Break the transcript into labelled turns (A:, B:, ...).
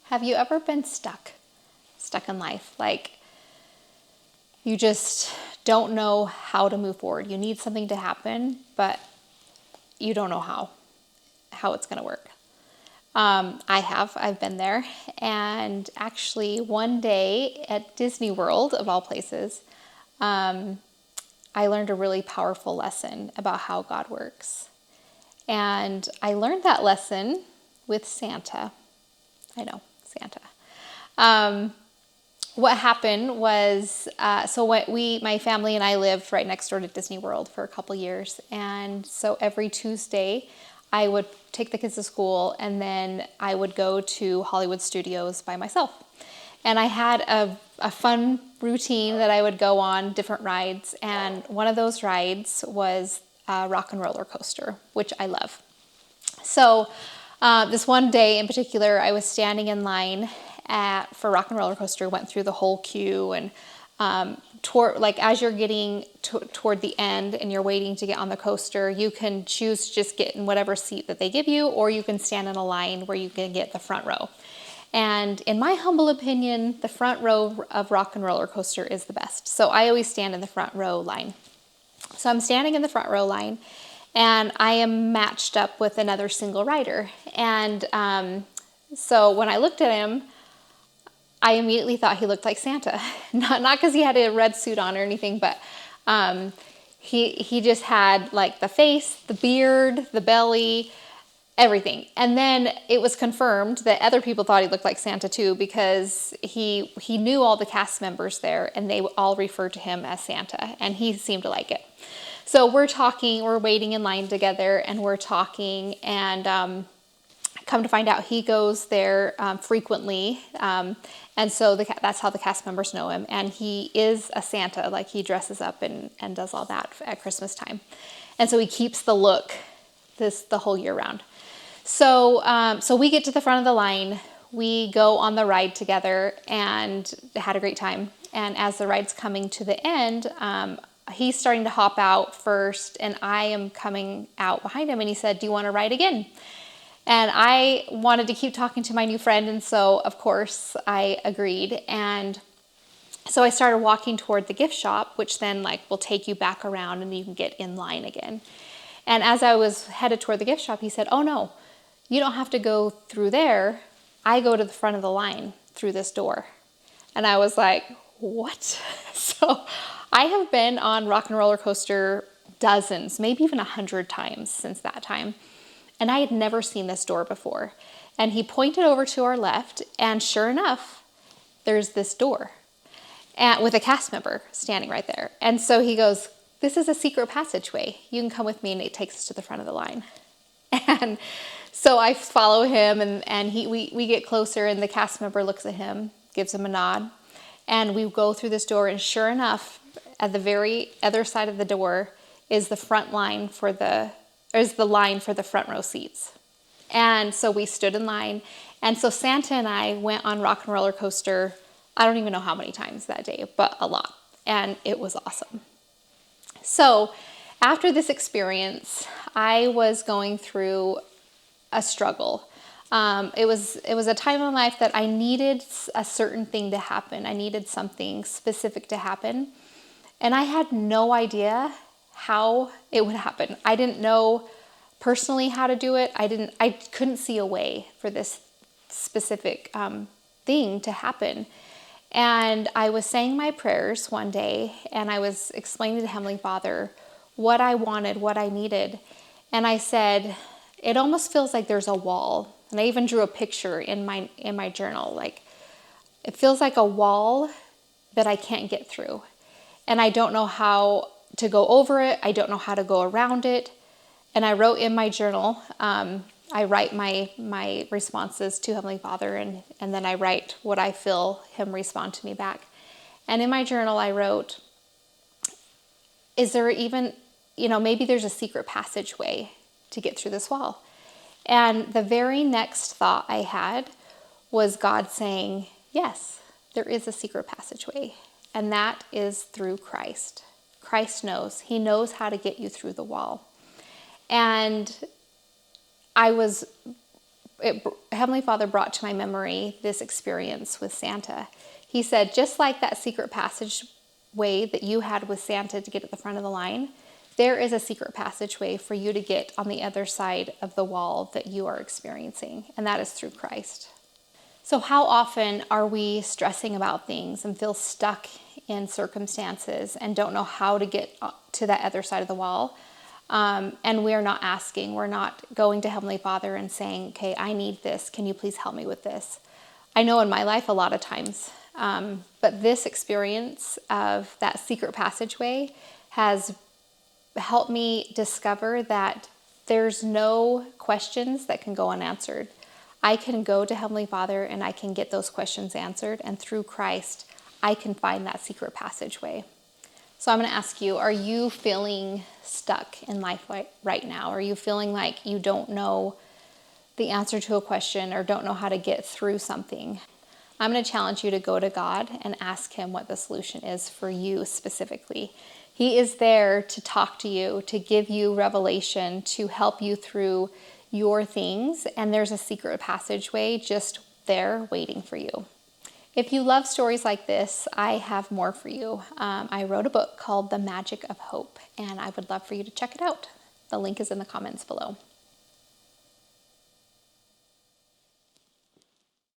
A: Have you ever been stuck in life? Like you just don't know how to move forward. You need something to happen, but you don't know how it's going to work. I've been there. And actually one day at Disney World, of all places, I learned a really powerful lesson about how God works. And I learned that lesson with Santa. I know, Santa. What happened was, my family and I lived right next door to Disney World for a couple years. And so every Tuesday, I would take the kids to school and then I would go to Hollywood Studios by myself. And I had a fun routine that I would go on different rides. And one of those rides was a rock and roller coaster, which I love. So this one day in particular, I was standing in line for rock and roller coaster, went through the whole queue, and as you're getting toward the end and you're waiting to get on the coaster, you can choose to just get in whatever seat that they give you, or you can stand in a line where you can get the front row. And in my humble opinion, the front row of rock and roller coaster is the best. So I always stand in the front row line. So I'm standing in the front row line, and I am matched up with another single rider. And so when I looked at him, I immediately thought he looked like Santa. Not because he had a red suit on or anything, but he just had like the face, the beard, the belly, everything. And then it was confirmed that other people thought he looked like Santa too, because he knew all the cast members there and they all referred to him as Santa, and he seemed to like it. So we're waiting in line together and we're talking, and come to find out he goes there frequently. And so that's how the cast members know him. And he is a Santa, like he dresses up and does all that at Christmas time. And so he keeps the look the whole year round. So we get to the front of the line, we go on the ride together and had a great time. And as the ride's coming to the end, he's starting to hop out first and I am coming out behind him, and he said, "Do you want to ride again?" And I wanted to keep talking to my new friend, and so of course I agreed. And so I started walking toward the gift shop, which then will take you back around and you can get in line again. And as I was headed toward the gift shop, he said, "Oh no, you don't have to go through there. I go to the front of the line through this door." And I was like, what? So I have been on rock and roller coaster dozens, maybe even 100 times since that time. And I had never seen this door before. And he pointed over to our left, and sure enough, there's this door with a cast member standing right there. And so he goes, "This is a secret passageway. You can come with me," and it takes us to the front of the line. And so I follow him, and we get closer, and the cast member looks at him, gives him a nod, and we go through this door, and sure enough, at the very other side of the door is the line for the front row seats. And so we stood in line, and so Santa and I went on rock and roller coaster, I don't even know how many times that day, but a lot, and it was awesome. So after this experience, I was going through a struggle. It was a time in life that I needed a certain thing to happen. I needed something specific to happen. And I had no idea how it would happen. I didn't know personally how to do it. I couldn't see a way for this specific thing to happen. And I was saying my prayers one day, and I was explaining to Heavenly Father what I wanted, what I needed. And I said, "It almost feels like there's a wall." And I even drew a picture in my journal. Like, it feels like a wall that I can't get through. And I don't know how to go over it. I don't know how to go around it. And I wrote in my journal, I write my responses to Heavenly Father, and then I write what I feel Him respond to me back. And in my journal, I wrote, is there even, maybe there's a secret passageway to get through this wall? And the very next thought I had was God saying, yes, there is a secret passageway, and that is through Christ. Christ knows. He knows how to get you through the wall. And I was Heavenly Father brought to my memory this experience with Santa. He said, just like that secret passageway that you had with Santa to get at the front of the line, there is a secret passageway for you to get on the other side of the wall that you are experiencing, and that is through Christ. So how often are we stressing about things and feel stuck in circumstances and don't know how to get to that other side of the wall? And we're not asking, we're not going to Heavenly Father and saying, okay, I need this. Can you please help me with this? I know in my life a lot of times, but this experience of that secret passageway has helped me discover that there's no questions that can go unanswered. I can go to Heavenly Father and I can get those questions answered, and through Christ, I can find that secret passageway. So I'm going to ask you, are you feeling stuck in life right now? Are you feeling like you don't know the answer to a question or don't know how to get through something? I'm going to challenge you to go to God and ask Him what the solution is for you specifically. He is there to talk to you, to give you revelation, to help you through your things, and there's a secret passageway just there waiting for you. If you love stories like this, I have more for you. I wrote a book called The Magic of Hope, and I would love for you to check it out. The link is in the comments below.